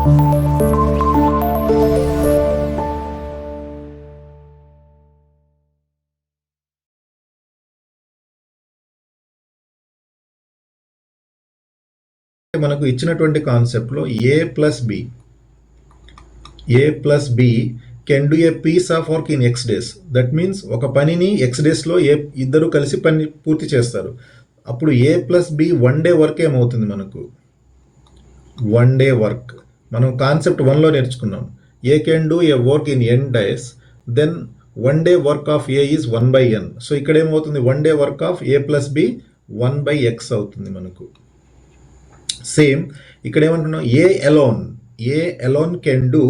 మనకు ఇచ్చినటువంటి కాన్సెప్ట్లో A plus B can do a piece of work in x days. That means ఒక పనిని ఎక్స్ డేస్లో ఇద్దరు కలిసి పని పూర్తి చేస్తారు. అప్పుడు A plus B 1 day work ఏమవుతుంది మనకు? 1 డే వర్క్. మనం కాన్సెప్ట్ 1లో నేర్చుకున్నాం. A can do a work in n days, then 1 day work of A is 1/n. So ఇక్కడ ఏమవుతుంది? 1 day work of A plus B 1/x అవుతుంది మనకు. Same ఇక్కడ ఏమంటున్నాం? A alone can do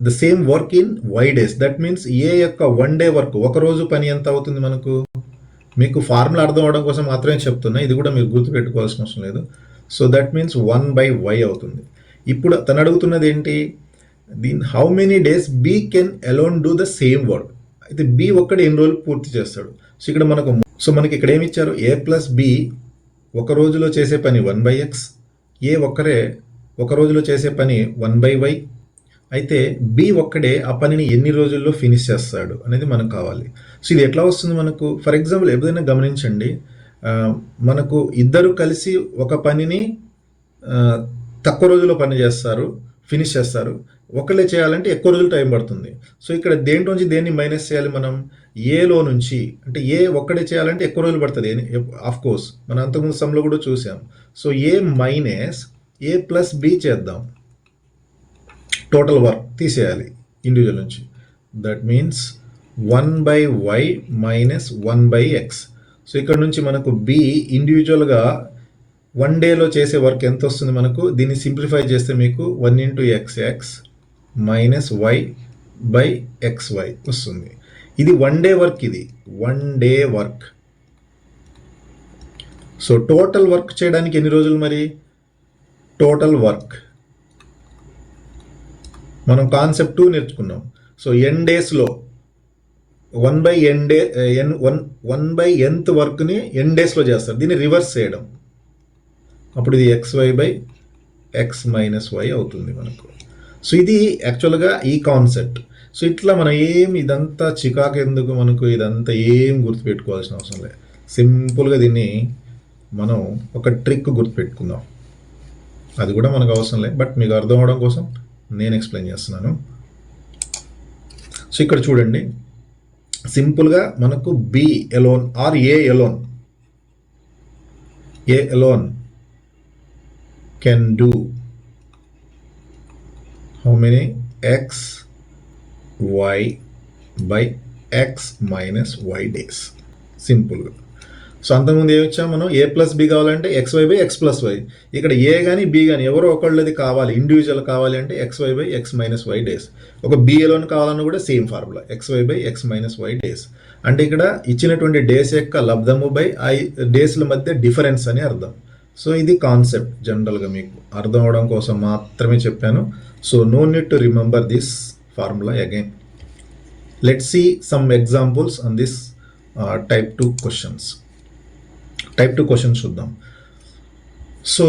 the same work in y days. That means A యొక్క 1 day work, ఒక రోజు పని ఎంత అవుతుంది మనకు? మీకు ఫార్ములా అర్థం అవడం కోసం మాత్రమే చెప్తున్నా, ఇది కూడా మీరు గుర్తుపెట్టుకోవాల్సిన అవసరం లేదు. సో దట్ మీన్స్ 1/y అవుతుంది. ఇప్పుడు తను అడుగుతున్నది ఏంటి? How many days B can alone do the same work. అయితే బి ఒక్కడే ఎన్ని రోజులు పూర్తి చేస్తాడు? సో ఇక్కడ మనకి ఇక్కడ ఏమి ఇచ్చారు? ఏ ప్లస్ బి ఒక రోజులో చేసే పని 1/x, ఏ ఒక్కరే ఒక రోజులో చేసే పని 1/y. అయితే బి ఒక్కడే ఆ పనిని ఎన్ని రోజుల్లో ఫినిష్ చేస్తాడు అనేది మనకు కావాలి. సో ఇది ఎట్లా వస్తుంది మనకు? ఫర్ ఎగ్జాంపుల్ ఏదైనా గమనించండి, మనకు ఇద్దరు కలిసి ఒక పనిని తక్కువ రోజుల్లో పని చేస్తారు, ఫినిష్ చేస్తారు. ఒకళ్ళే చేయాలంటే ఎక్కువ రోజులు టైం పడుతుంది. సో ఇక్కడ దేంట్లోంచి దేన్ని మైనస్ చేయాలి మనం? ఏలో నుంచి. అంటే ఏ ఒక్కడే చేయాలంటే ఎక్కువ రోజులు పడుతుంది. ఆఫ్ కోర్స్ మనం అంతకుముందు సమ్లో కూడా చూసాం. సో ఏ మైనస్ ఏ ప్లస్ బి చేద్దాం. టోటల్ వర్క్ తీసేయాలి ఇండివిజువల్ నుంచి. That means 1/y minus 1/x. So ఇక్కడ నుంచి మనకు బి ఇండివిజువల్గా 1 డేలో చేసే వర్క్ ఎంత వస్తుంది మనకు? దీన్ని సింప్లిఫై చేస్తే మీకు 1 × xx మైనస్ y/xy వస్తుంది. ఇది 1 డే వర్క్. ఇది 1 day work. So total work చేయడానికి ఎన్ని రోజులు మరి? టోటల్ వర్క్ మనం కాన్సెప్ట్ 2 నేర్చుకున్నాం. సో n డేస్లో 1/nth వర్క్ని n డేస్లో చేస్తారు. దీన్ని రివర్స్ చేయడం. అప్పుడు ఇది xy/x మైనస్ y అవుతుంది మనకు. సో ఇది యాక్చువల్గా ఈ కాన్సెప్ట్. సో ఇట్లా మనం ఇదంతా చికాకు ఎందుకు మనకు? ఇదంతా ఏం గుర్తుపెట్టుకోవాల్సిన అవసరం లేదు. సింపుల్గా దీన్ని మనం ఒక ట్రిక్ గుర్తుపెట్టుకుందాం. అది కూడా మనకు అవసరం లేదు, బట్ మీకు అర్థం అవడం కోసం నేను ఎక్స్ప్లెయిన్ చేస్తున్నాను. సో ఇక్కడ చూడండి, సింపుల్గా మనకు B alone or A alone can do how many? x y/x minus y days. సింపుల్గా. సో అంతకుముందు ఏమిచ్చాం మనం? ఏ ప్లస్ బి కావాలంటే xy/x ప్లస్ y. ఇక్కడ ఏ కానీ బి కానీ ఎవరో ఒకళ్ళది కావాలి, ఇండివిజువల్ కావాలి అంటే xy/x మైనస్ y డేస్. ఒక బి ఎలోన్ కావాలన్నా కూడా same formula, xy/x minus y days. అంటే ఇక్కడ ఇచ్చినటువంటి డేస్ యొక్క లబ్ధము బై ఆ డేస్ల మధ్య డిఫరెన్స్ అని అర్థం. సో ఇది కాన్సెప్ట్. జనరల్గా మీకు అర్థం అవడం కోసం మాత్రమే చెప్పాను. So no need to remember this formula again. Let's see some examples on this type 2 questions. Type 2 questions చూద్దాం. So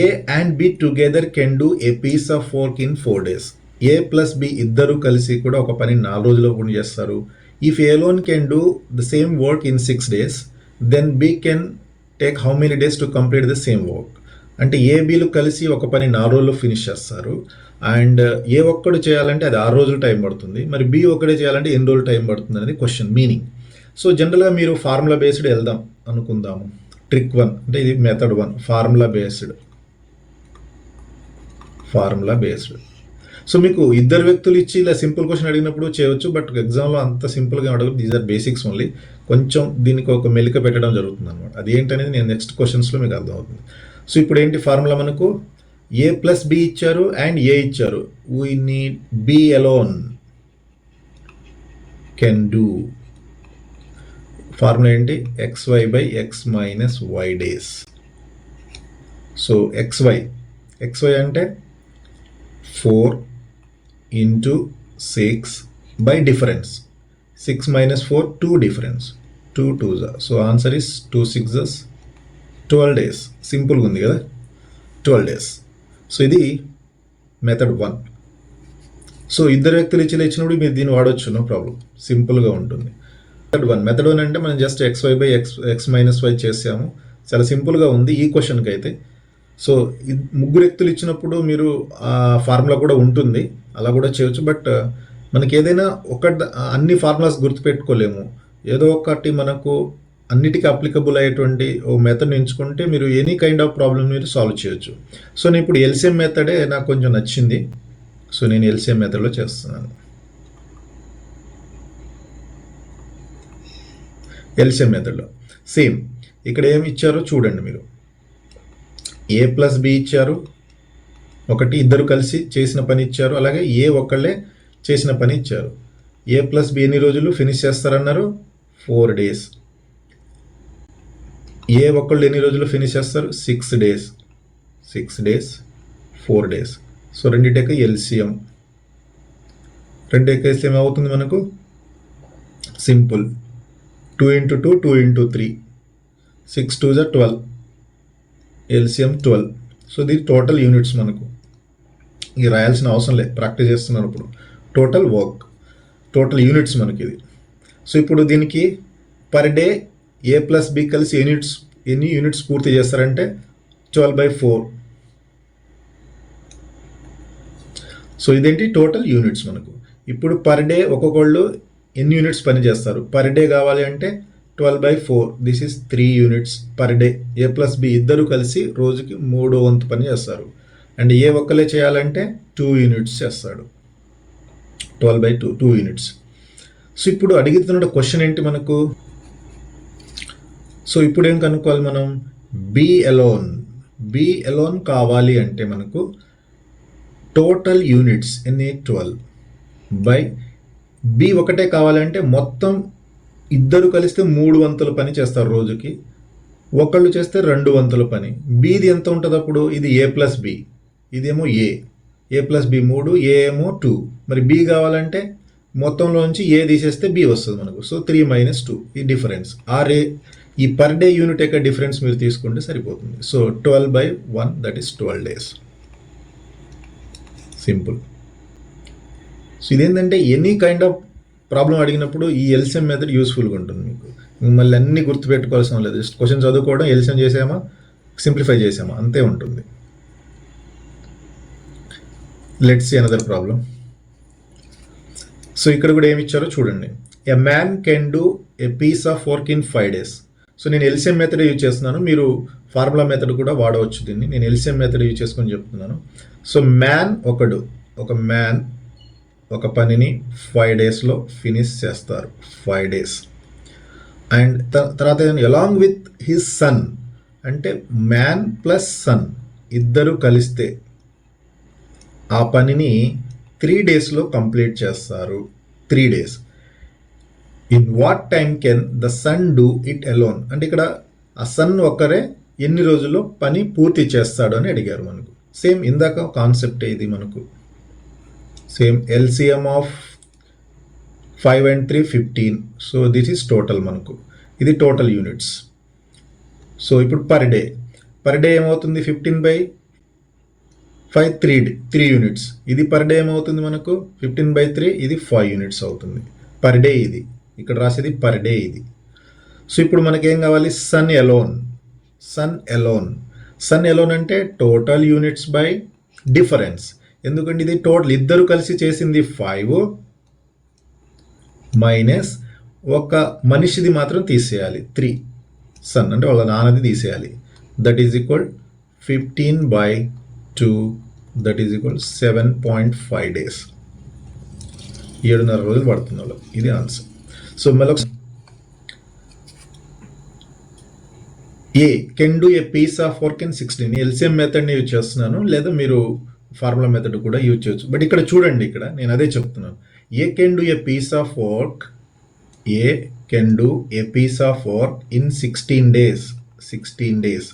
A and B together can do a piece of work in 4 days. A plus B ఇద్దరు కలిసి కూడా ఒక పని 4 రోజుల్లో పూర్తి చేస్తారు. If A alone can do the same work in 6 days, then B can take how many days to complete the same work. అంటే ఏ బిలు కలిసి ఒక పని 4 రోజుల్లో ఫినిష్ చేస్తారు. అండ్ ఏ ఒక్కడు చేయాలంటే అది 6 రోజులు టైం పడుతుంది. మరి బి ఒక్కడే చేయాలంటే ఎన్ని రోజులు టైం పడుతుంది అనేది క్వశ్చన్ మీనింగ్. సో జనరల్గా మీరు ఫార్ములా బేస్డ్ వెళ్దాం అనుకుందాము. ట్రిక్ 1 అంటే ఇది మెథడ్ 1, ఫార్ములా బేస్డ్. సో మీకు ఇద్దరు వ్యక్తులు ఇచ్చి ఇలా సింపుల్ క్వశ్చన్ అడిగినప్పుడు చేయవచ్చు, బట్ ఎగ్జామ్లో అంత సింపుల్గా అడగదు. These are basics only. కొంచెం దీనికి ఒక మెలిక పెట్టడం జరుగుతుంది అనమాట. అది ఏంటనేది నేను నెక్స్ట్ క్వశ్చన్స్లో మీకు అర్థమవుతుంది. సో ఇప్పుడు ఏంటి ఫార్ములా? మనకు ఏ ప్లస్ బి ఇచ్చారు అండ్ ఏ ఇచ్చారు. We need be alone can do. Formula ఏంటి? xy/x minus y days. So xy అంటే 4 × 6 by difference. 6 minus 4 2 difference. 2 2s. So answer is 2 6s 12 days. సింపుల్గా ఉంది కదా, 12 days. సో ఇది మెథడ్ 1. సో ఇద్దరు వ్యక్తులు ఇచ్చినప్పుడు మీరు దీన్ని వాడవచ్చు, నో ప్రాబ్లం, సింపుల్గా ఉంటుంది. మెథడ్ 1 అంటే మనం జస్ట్ ఎక్స్ మైనస్ వై చేసాము, చాలా సింపుల్గా ఉంది ఈ క్వశ్చన్కి అయితే. సో ముగ్గురు వ్యక్తులు ఇచ్చినప్పుడు మీరు ఆ ఫార్ములా కూడా ఉంటుంది, అలా కూడా చేయొచ్చు. బట్ మనకి ఏదైనా అన్ని ఫార్ములాస్ గుర్తుపెట్టుకోలేము, ఏదో ఒకటి మనకు అన్నిటికీ అప్లికబుల్ అయ్యేటువంటి ఓ మెథడ్ ఎంచుకుంటే మీరు ఎనీ కైండ్ ఆఫ్ ప్రాబ్లమ్ మీరు సాల్వ్ చేయొచ్చు. సో నేను ఇప్పుడు ఎల్సిఎం మెథడే నాకు కొంచెం నచ్చింది, సో నేను ఎల్సిఎం మెథడ్లో చేస్తున్నాను. ఎల్సిఎం మెథడ్లో సేమ్ ఇక్కడ ఏమి ఇచ్చారో చూడండి మీరు. ఏ ప్లస్ బి ఇచ్చారు, ఒకటి ఇద్దరు కలిసి చేసిన పని ఇచ్చారు, అలాగే ఏ ఒక్కళ్ళే చేసిన పని ఇచ్చారు. ఏ ప్లస్ బి ఎన్ని రోజులు ఫినిష్ చేస్తారన్నారు, 4 days. ఏ ఒక్కళ్ళు ఎన్ని రోజులు ఫినిష్ చేస్తారు, 6 days. 6 days, 4 days. సో రెండింటికి ఎల్సిఎం, రెండింటికి ఎల్సిఎం అవుతుంది మనకు simple, 2 into 2, 2 into 3, 6 2s are 12, LCM 12. So ఇది టోటల్ యూనిట్స్, మనకు ఇది రాయాల్సిన అవసరం లేదు, ప్రాక్టీస్ చేస్తున్నారు ఇప్పుడు. టోటల్ వర్క్, టోటల్ యూనిట్స్ మనకి ఇది. సో ఇప్పుడు దీనికి per day A plus B కలిసి ఎన్ని యూనిట్స్ పూర్తి చేస్తారంటే 12/4. సో ఇదేంటి టోటల్ యూనిట్స్ మనకు. ఇప్పుడు పర్ డే ఒక్కొక్కళ్ళు ఎన్ని యూనిట్స్ పని చేస్తారు, పర్ డే కావాలి అంటే 12/4, this is 3 units per day. A plus B ఇద్దరు కలిసి రోజుకి 3వ వంతు పని చేస్తారు. అండ్ ఏ ఒక్కలే చేయాలంటే 2 units చేస్తాడు, 12/2, 2 units. సో ఇప్పుడు అడుగుతున్న క్వశ్చన్ ఏంటి మనకు, సో ఇప్పుడు ఏం కనుక్కోవాలి మనం, బి అలోన్ కావాలి అంటే మనకు టోటల్ యూనిట్స్ ఎన్ని 12 బై బి ఒకటే కావాలంటే మొత్తం ఇద్దరు కలిస్తే 3 వంతుల పని చేస్తారు రోజుకి, ఒకళ్ళు చేస్తే 2 వంతుల పని. బిది ఎంత ఉంటుంది అప్పుడు, ఇది ఏ ప్లస్ బి, ఇదేమో ఏ ప్లస్ బి 3, ఏ ఏమో 2. మరి బి కావాలంటే మొత్తంలోంచి ఏ తీసేస్తే బి వస్తుంది మనకు. సో 3 - 2 ఈ డిఫరెన్స్. ఈ పర్ డే యూనిట్ యొక్క డిఫరెన్స్ మీరు తీసుకుంటే సరిపోతుంది. So 12/1, that is 12 days. Simple. So ఇదేంటంటే ఎనీ కైండ్ ఆఫ్ ప్రాబ్లం అడిగినప్పుడు ఈ ఎల్సిఎం మెథడ్ యూస్ఫుల్గా ఉంటుంది మీకు. మిమ్మల్ని అన్ని గుర్తుపెట్టుకోవాల్సిన లేదు, జస్ట్ క్వశ్చన్ చదువుకోవడం, ఎల్సిఎం చేసామా, సింప్లిఫై చేసామా, అంతే ఉంటుంది. Let's see another problem. So ఇక్కడ కూడా ఏమి ఇచ్చారో చూడండి. A man can do a piece of work in 5 days. So నేను ఎల్సిఎం మెథడ్ యూజ్ చేస్తున్నాను, మీరు ఫార్ములా మెథడ్ కూడా వాడవచ్చు దీన్ని. నేను ఎల్సిఎం మెథడ్ యూజ్ చేసుకొని చెప్తున్నాను. సో ఒక మ్యాన్ ఒక పనిని 5 daysలో ఫినిష్ చేస్తారు, 5 days. అండ్ తర్వాత అలాంగ్ విత్ హిస్ సన్, అంటే మ్యాన్ ప్లస్ సన్ ఇద్దరు కలిస్తే ఆ పనిని 3 daysలో కంప్లీట్ చేస్తారు, 3 days. In what time can the son do it alone, అంటే ఇక్కడ ఆ సన్ ఒక్కరే ఎన్ని రోజుల్లో పని పూర్తి చేస్తాడు అని అడిగారు మనకు. సేమ్ ఇందాక కాన్సెప్టే ఇది మనకు. Same LCM of 5 and 3 15. So this is total మనకు, ఇది టోటల్ యూనిట్స్. సో ఇప్పుడు పర్ డే ఏమవుతుంది, 15/5 3 units. ఇది పర్ డే ఏమవుతుంది మనకు 15/3, ఇది 5 units అవుతుంది పర్ డే. ఇది ఇక్కడ రాసేది పర్ డే ఇది. సో ఇప్పుడు మనకేం కావాలి, సన్ ఎలోన్ అంటే టోటల్ యూనిట్స్ బై డిఫరెన్స్. ఎందుకంటే ఇది టోటల్ ఇద్దరు కలిసి చేసింది 5 మైనస్ ఒక మనిషిది మాత్రం తీసేయాలి 3, సన్ అంటే వాళ్ళ నాన్నది తీసేయాలి. That is equal 15/2, that is equal 7.5 days. 7.5 రోజులు పడుతుంది వాళ్ళు. ఇది ఆన్సర్. సో మళ్ళీ A can do a piece of work in 16. LCM మెథడ్ని యూజ్ చేస్తున్నాను, లేదా మీరు ఫార్ములా మెథడ్ కూడా యూజ్ చేయొచ్చు. బట్ ఇక్కడ చూడండి, ఇక్కడ నేను అదే చెప్తున్నాను. A can do a piece of work, A can do a piece of work in 16 days.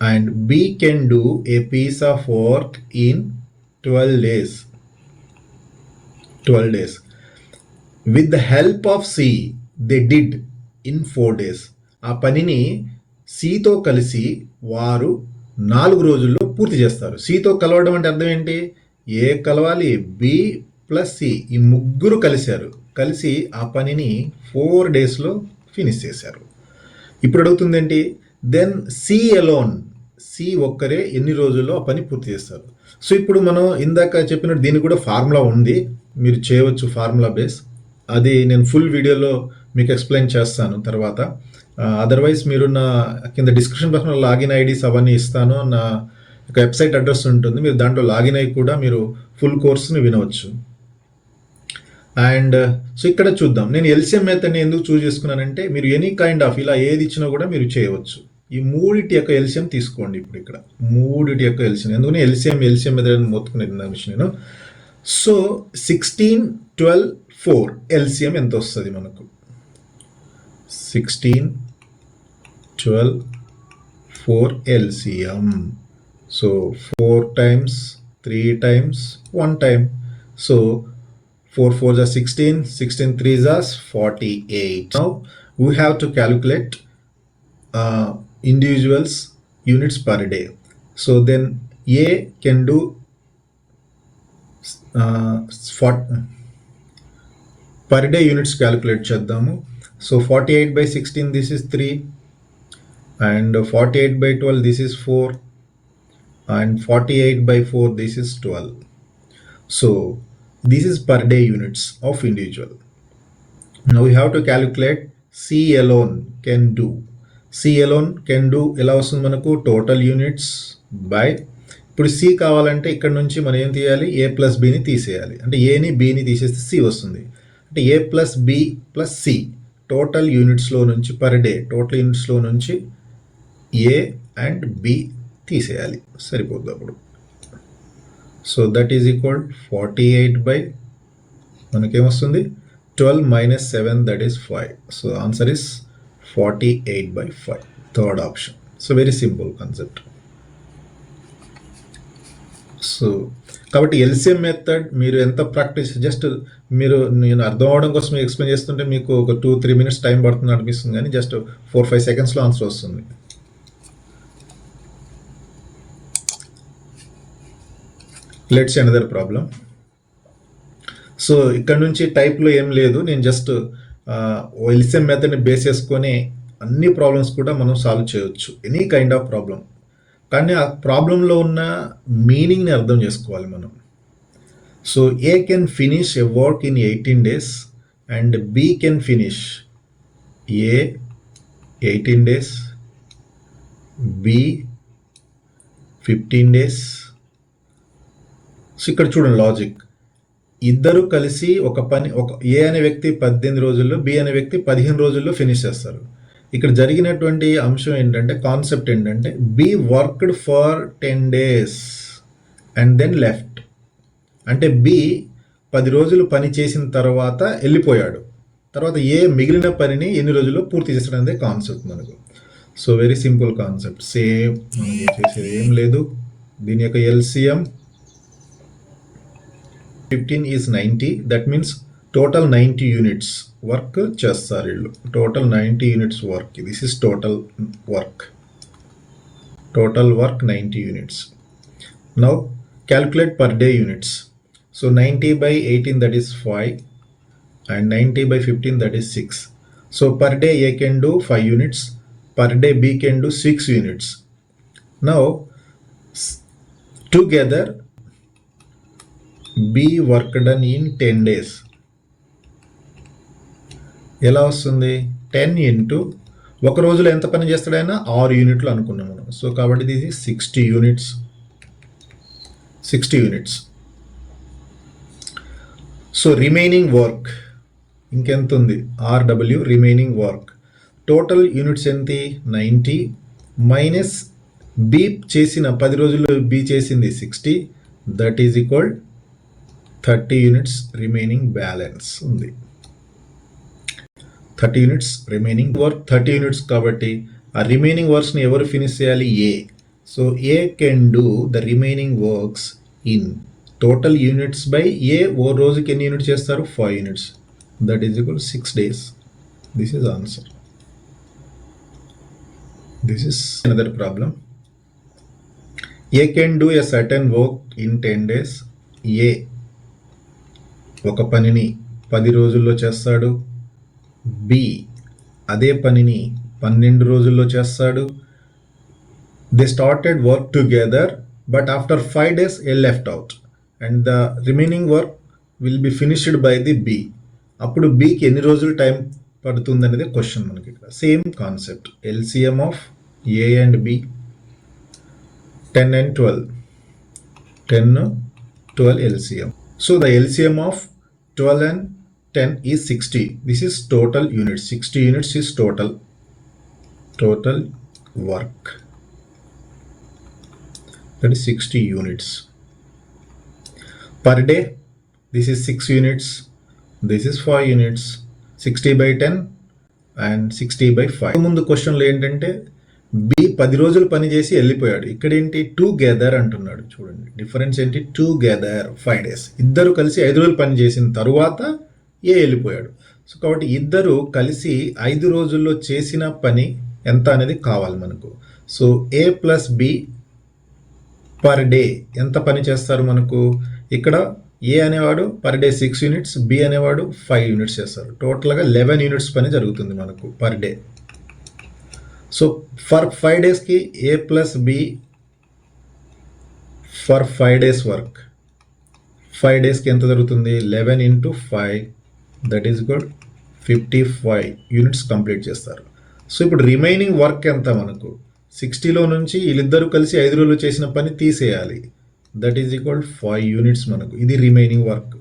And B can do a piece of work in 12 days. With the help of C, they did in 4 days. ఆ పనిని Cతో కలిసి వారు 4 రోజుల్లో పూర్తి చేస్తారు. సితో కలవడం అంటే అర్థం ఏంటి? ఏ కలవాలి, బి ప్లస్ సి, ఈ ముగ్గురు కలిసి ఆ పనిని 4 డేస్లో ఫినిష్ చేశారు. ఇప్పుడు అడుగుతుంది ఏంటి? దెన్ సి అలోన్, సి ఒక్కరే ఎన్ని రోజుల్లో ఆ పని పూర్తి చేస్తారు. సో ఇప్పుడు మనం ఇందాక చెప్పినట్టు దీనికి కూడా ఫార్ములా ఉంది, మీరు చేయవచ్చు ఫార్ములా బేస్. అది నేను ఫుల్ వీడియోలో మీకు ఎక్స్ప్లెయిన్ చేస్తాను తర్వాత. అదర్వైజ్ మీరు నా కింద డిస్క్రిప్షన్ బాక్స్లో లాగిన్ ఐడీస్ అవన్నీ ఇస్తాను, నా ఒక వెబ్సైట్ అడ్రస్ ఉంటుంది, మీరు దాంట్లో లాగిన్ అయ్యి కూడా మీరు ఫుల్ కోర్స్ని వినవచ్చు. అండ్ సో ఇక్కడ చూద్దాం, నేను ఎల్సిఎం మెథడ్ని ఎందుకు చూస్ చేసుకున్నానంటే మీరు ఎనీ కైండ్ ఆఫ్ ఇలా ఏది ఇచ్చినా కూడా మీరు చేయవచ్చు. ఈ మూడిటి యొక్క ఎల్సిఎం తీసుకోండి. ఇప్పుడు ఇక్కడ మూడిటి యొక్క ఎల్సిఎం, ఎందుకని ఎల్సిఎం మెథడ్ మొత్తుకునే విషయం నేను. సో 16, 12, 4 ఎల్సిఎం ఎంత వస్తుంది మనకు? 16, 12, 4 LCM. So 4 times, 3 times, 1 time. So 4 4s are 16, 16 3s are 48. Now we have to calculate individuals units per day. So then A can do per day units calculate చేద్దాము. So 48 by 16 this is 3, and 48 by 12 this is 4, and 48 by 4 this is 12. So this is per day units of individual. Now we have to calculate C alone can do. C alone can do ఎలా వస్తుంది మనకు? Total units by, ఇప్పుడు C కావాలంటే ఇక్కడ నుంచి మనం ఏం తీయాలి? ఏ ప్లస్ బిని తీసేయాలి. అంటే ఏని బిని తీసేస్తే సి వస్తుంది. అంటే A plus B plus C, total యూనిట్స్లో నుంచి పర్ డే టోటల్ యూనిట్స్లో నుంచి ఏ అండ్ బి తీసేయాలి, సరిపోద్ది అప్పుడు. So that is equal 48 by మనకేమొస్తుంది? 12 minus 7, that is 5. So the answer is 48 by 5, third option. So very simple concept. So కాబట్టి LCM method మీరు ఎంత ప్రాక్టీస్, జస్ట్ నేను అర్థం అవడం కోసం ఎక్స్ప్లెయిన్ చేస్తుంటే మీకు ఒక 2-3 minutes టైం పడుతుంది అనిపిస్తుంది, కానీ జస్ట్ 4-5 secondsలో ఆన్సర్ వస్తుంది. Let's see another problem. So ఇక్కడ నుంచి టైప్లో ఏం లేదు, నేను జస్ట్ ఎల్సిఎం మెథడ్ని బేస్ చేసుకొని అన్ని ప్రాబ్లమ్స్ కూడా మనం సాల్వ్ చేయవచ్చు, ఎనీ కైండ్ ఆఫ్ ప్రాబ్లం. కానీ ఆ ప్రాబ్లంలో ఉన్న మీనింగ్ని అర్థం చేసుకోవాలి మనం. So A can finish a work in 18 days and B can finish A 18 days, B 15 days. So ఇక్కడ చూడండి లాజిక్, ఇద్దరు కలిసి ఒక పని, ఒక ఏ అనే వ్యక్తి 18 రోజుల్లో, బి అనే వ్యక్తి 15 రోజుల్లో ఫినిష్ చేస్తారు. ఇక్కడ జరిగినటువంటి అంశం ఏంటంటే, కాన్సెప్ట్ ఏంటంటే, B worked for 10 days and then left. అంటే బి 10 రోజులు పని చేసిన తర్వాత వెళ్ళిపోయాడు, తర్వాత ఏ మిగిలిన పనిని ఎన్ని రోజుల్లో పూర్తి చేస్తాడు అనేది కాన్సెప్ట్ మనకు. So very simple concept, same మనకి చేసేది ఏం లేదు. దీని యొక్క LCM 15 is 90, that means total 90 units work చేస్తారు వీళ్ళు. Total 90 units work, this is total work 90 units. Now calculate per day units. So 90 by 18 that is 5, and 90 by 15 that is 6. So per day A can do 5 units, per day B can do 6 units. Now together B work done in 10 days. ఎలా వస్తుంది? 10 into ఒక రోజులో ఎంత పని చేస్తాడైనా 6 యూనిట్లు అనుకున్నాం మనం. So కాబట్టి ఇది 60 యూనిట్స్. సో రిమైనింగ్ వర్క్ ఇంకెంత ఉంది? RW remaining work. Total units ఎంత? 90 మైనస్ బి చేసిన 10 రోజుల్లో బి చేసింది 60, that is equal 30 units remaining balance ఉంది. 30 units రిమైనింగ్ వర్క్, 30 units కాబట్టి ఆ రిమైనింగ్ వర్క్స్ని ఎవరు ఫినిష్ చేయాలి? A. So A can do the remaining works in total units by A. ఓ రోజుకి ఎన్ని యూనిట్స్ చేస్తారు? 5 units, that is equal 6 days. This is answer. This is another problem. A can do a certain work in 10 days. A ఒక పనిని 10 రోజుల్లో చేస్తాడు. B అదే పనిని 12 రోజుల్లో చేస్తాడు. They started work together but after 5 days A left out and the remaining work will be finished by the B. అప్పుడు బికి ఎన్ని రోజులు టైం పడుతుంది అనేది క్వశ్చన్ మనకి ఇక్కడ. Same concept, LCM of A and B 10 and 12. 10, 12 LCM. So the LCM of 12 and 10 is 60. This is total units. 60 units is total work. That is 60 units. Per day, this is 6 units. This is 5 units. 60 by 10 and 60 by 5. ముందు క్వశ్చన్లో ఏంటంటే B 10 రోజులు పని చేసి వెళ్ళిపోయాడు. ఇక్కడ ఏంటి together అంటున్నాడు. చూడండి డిఫరెన్స్ ఏంటి, టుగెదర్ 5 days. ఇద్దరు కలిసి 5 రోజులు పని చేసిన తరువాత ఏ వెళ్ళిపోయాడు. సో కాబట్టి ఇద్దరు కలిసి 5 రోజుల్లో చేసిన పని ఎంత అనేది కావాలి మనకు. సో ఏ ప్లస్ బి పర్ డే ఎంత పని చేస్తారు మనకు. ఇక్కడ ఏ అనేవాడు పర్ డే 6 units, బి అనేవాడు 5 units చేస్తారు. టోటల్గా 11 units పని జరుగుతుంది మనకు పర్ డే. సో ఫర్ 5 daysకి A plus B for 5 days work 5 daysకి ఎంత జరుగుతుంది, 11 into 5 that is good 55 units complete చేస్తారు. సో ఇప్పుడు రిమైనింగ్ వర్క్ ఎంత మనకు 60లో నుంచి వీళ్ళిద్దరూ కలిసి 5 రోజులు చేసిన పని తీసేయాలి. దట్ ఈజ్ ఈక్వల్ 5 units మనకు. ఇది రిమైనింగ్ వర్క్.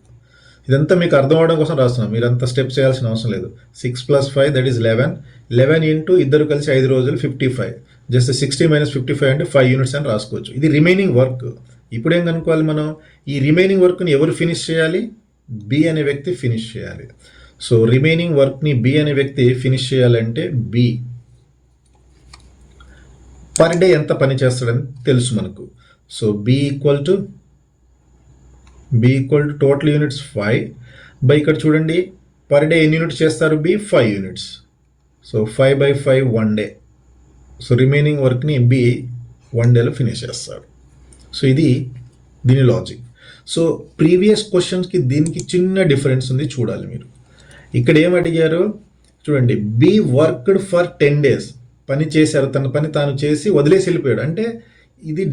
ఇదంతా మీకు అర్థం అవడం కోసం రాస్తున్నాం, మీరంతా స్టెప్ చేయాల్సిన అవసరం లేదు. 6 + 5 దట్ ఈస్ 11 ఇంటూ ఇద్దరు కలిసి 5 రోజులు 55. జస్ట్ 60 - 55 అంటే 5 units అని రాసుకోవచ్చు. ఇది రిమైనింగ్ వర్క్. ఇప్పుడు ఏం కనుక్కోవాలి మనం, ఈ రిమైనింగ్ వర్క్ని ఎవరు ఫినిష్ చేయాలి, బి అనే వ్యక్తి ఫినిష్ చేయాలి. సో రిమైనింగ్ వర్క్ని బి అనే వ్యక్తి ఫినిష్ చేయాలంటే బి పర్ డే ఎంత పని చేస్తాడని తెలుసు మనకు. So B equal to total units 5 by ఇక్కడ చూడండి పర్ డే ఎన్ని యూనిట్స్ చేస్తారు B 5 units. So 5/5 1 day. So remaining వర్క్ని బి 1 dayలో ఫినిష్ చేస్తాడు. సో ఇది దీని లాజిక్. సో ప్రీవియస్ క్వశ్చన్స్కి దీనికి చిన్న డిఫరెన్స్ ఉంది, చూడాలి మీరు. ఇక్కడ ఏం అడిగారు చూడండి, బి వర్క్డ్ ఫర్ 10 days పని చేశారు, తన పని తాను చేసి వదిలేసి వెళ్ళిపోయాడు. అంటే ఇది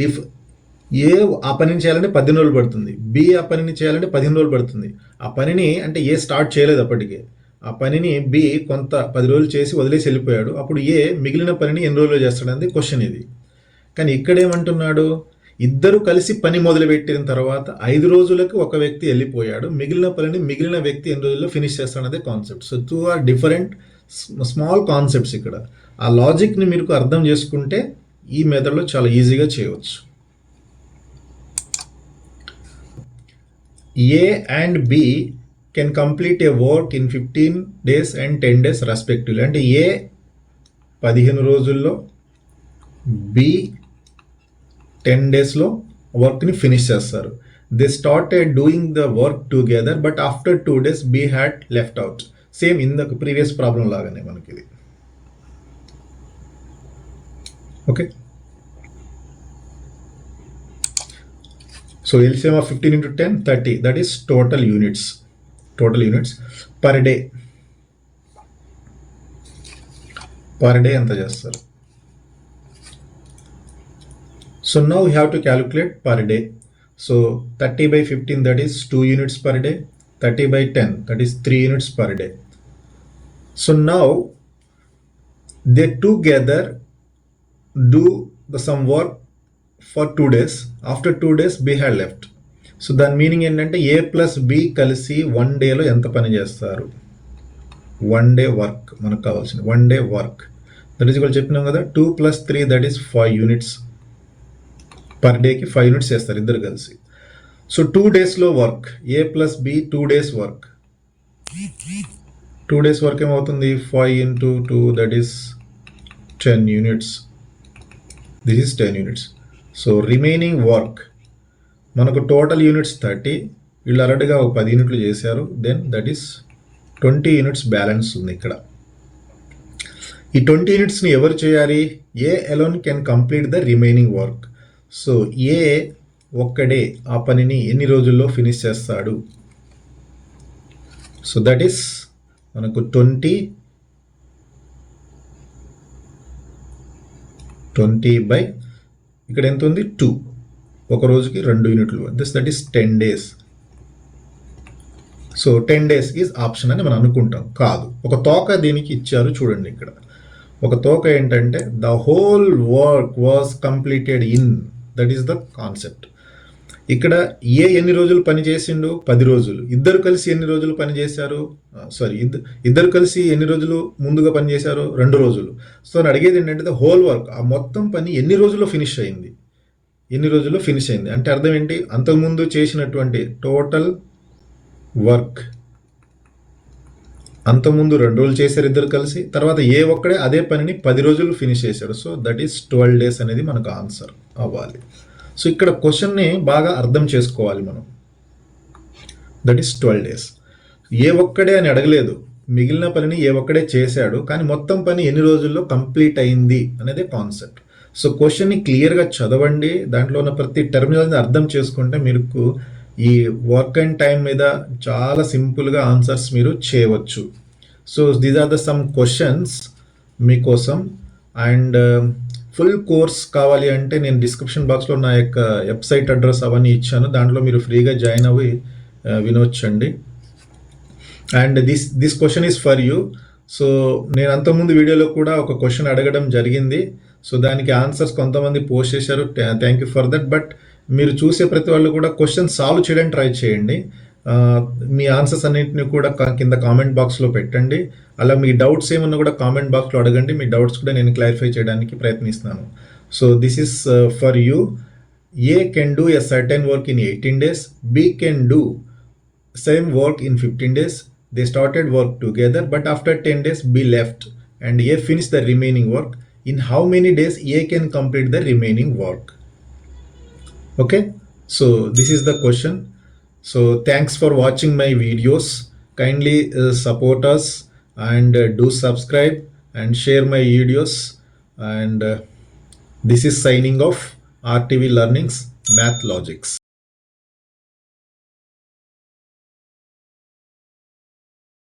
ఏ ఆ పనిని చేయాలంటే 18 రోజులు పడుతుంది, బి ఆ పనిని చేయాలంటే 15 రోజులు పడుతుంది. ఆ పనిని అంటే ఏ స్టార్ట్ చేయలేదు అప్పటికే. ఆ పనిని బి కొంత 10 రోజులు చేసి వదిలేసి వెళ్ళిపోయాడు. అప్పుడు ఏ మిగిలిన పనిని ఎన్ని రోజుల్లో చేస్తాడనేది క్వశ్చన్ ఇది. కానీ ఇక్కడ ఏమంటున్నాడు, ఇద్దరు కలిసి పని మొదలుపెట్టిన తర్వాత 5 రోజులకు ఒక వ్యక్తి వెళ్ళిపోయాడు, మిగిలిన పనిని మిగిలిన వ్యక్తి ఎన్ని రోజుల్లో ఫినిష్ చేస్తాడనేదే concept. So 2 are different small concepts. ఇక్కడ ఆ లాజిక్ని మీరు అర్థం చేసుకుంటే ఈ మెథడ్లో చాలా ఈజీగా చేయవచ్చు. A and B can complete a work in 15 days and 10 days respectively. అంటే A 15 రోజుల్లో, B 10 daysలో వర్క్ని ఫినిష్ చేస్తారు. They started doing the work together but after 2 days B had left out. Same ఇందాక ప్రీవియస్ ప్రాబ్లం లాగానే మనకి ఇది. Okay, so LCM of 15 into 10 30, that is total units per day ఎంత చేస్తారు. So now we have to calculate per day. So 30/15 that is 2 units per day, 30/10 that is 3 units per day. So now they together do some work for 2 days. After 2 days B had left. So దాని meaning ఏంటంటే ఏ plus B కలిసి 1 dayలో ఎంత పని చేస్తారు. 1 day work మనకు కావాల్సింది, 1 day work. That is equal చెప్పినాం కదా, 2 + 3 దట్ ఈస్ 5 units. పర్ డేకి 5 units చేస్తారు ఇద్దరు కలిసి. సో 2 daysలో work, A plus B 2 days work. 2 days work ఏమవుతుంది, 5 into 2 that is 10 units. This is 10 units. So remaining work మనకు టోటల్ యూనిట్స్ 30, వీళ్ళు అరటిగా ఒక 10 యూనిట్లు చేశారు. Then that is 20 units balance ఉంది ఇక్కడ. ఈ 20 unitsని ఎవరు చేయాలి, A alone can complete the remaining work. So A ఒక్కడే ఆ పనిని ఎన్ని రోజుల్లో ఫినిష్ చేస్తాడు? సో దట్ ఈస్ మనకు 20 బై ఇక్కడ ఎంత ఉంది 2, ఒక రోజుకి 2 యూనిట్లు, that is 10 days. So 10 days is option అని మనం అనుకుంటాం. కాదు, ఒక తోక దీనికి ఇచ్చారు చూడండి. ఇక్కడ ఒక తోక ఏంటంటే the whole work was completed in, that is the concept. ఇక్కడ ఏ ఎన్ని రోజులు పని చేసిండు? 10 రోజులు. ఇద్దరు కలిసి ఎన్ని రోజులు పని చేశారు? ఇద్దరు కలిసి ఎన్ని రోజులు ముందుగా పని చేశారు? 2 రోజులు. సో నేను అడిగేది ఏంటంటే ద హోల్ వర్క్, ఆ మొత్తం పని ఎన్ని రోజుల్లో ఫినిష్ అయింది? ఎన్ని రోజుల్లో ఫినిష్ అయింది అంటే అర్థం ఏంటి? అంతకుముందు చేసినటువంటి టోటల్ వర్క్, అంతకుముందు 2 రోజులు చేశారు ఇద్దరు కలిసి, తర్వాత ఏ ఒక్కడే అదే పనిని 10 రోజులు ఫినిష్ చేశాడు. సో దట్ ఈస్ 12 days అనేది మనకు ఆన్సర్ అవ్వాలి. సో ఇక్కడ క్వశ్చన్ని బాగా అర్థం చేసుకోవాలి మనం. That is 12 days. ఏ ఒక్కడే అని అడగలేదు, మిగిలిన పనిని ఏ ఒక్కడే చేశాడు, కానీ మొత్తం పని ఎన్ని రోజుల్లో కంప్లీట్ అయింది అనేది కాన్సెప్ట్. సో క్వశ్చన్ని క్లియర్గా చదవండి, దాంట్లో ఉన్న ప్రతి టర్మినాలజీని అర్థం చేసుకుంటే మీకు ఈ వర్క్ అండ్ టైం మీద చాలా సింపుల్గా ఆన్సర్స్ మీరు చేయవచ్చు. So these are the some questions మీకోసం. అండ్ ఫుల్ కోర్స్ కావాలి అంటే నేను డిస్క్రిప్షన్ బాక్స్లో నా యొక్క వెబ్సైట్ అడ్రస్ అవన్నీ ఇచ్చాను, దాంట్లో మీరు ఫ్రీగా జాయిన్ అవ్వి వినొచ్చండి. And this question is for you. So నేను అంతకుముందు వీడియోలో కూడా ఒక క్వశ్చన్ అడగడం జరిగింది. సో దానికి ఆన్సర్స్ కొంతమంది పోస్ట్ చేశారు, thank you for that. But మీరు చూసే ప్రతి వాళ్ళు కూడా క్వశ్చన్ సాల్వ్ చేయడానికి ట్రై చేయండి. మీ ఆన్సర్స్ అన్నింటినీ కూడా కింద కామెంట్ బాక్స్లో పెట్టండి. అలా మీ డౌట్స్ ఏమన్నా కూడా కామెంట్ బాక్స్లో అడగండి, మీ డౌట్స్ కూడా నేను క్లారిఫై చేయడానికి ప్రయత్నిస్తున్నాను. So this is for you. A can do a certain work in 18 days, B can do same work in 15 days. They started work together, but after 10 days B left and A finished the remaining work. In how many days A can complete the remaining work? Okay, so this is the question. So thanks for watching my videos. Kindly support us and do subscribe and share my videos. And this is signing off, RTV Learnings Math Logics.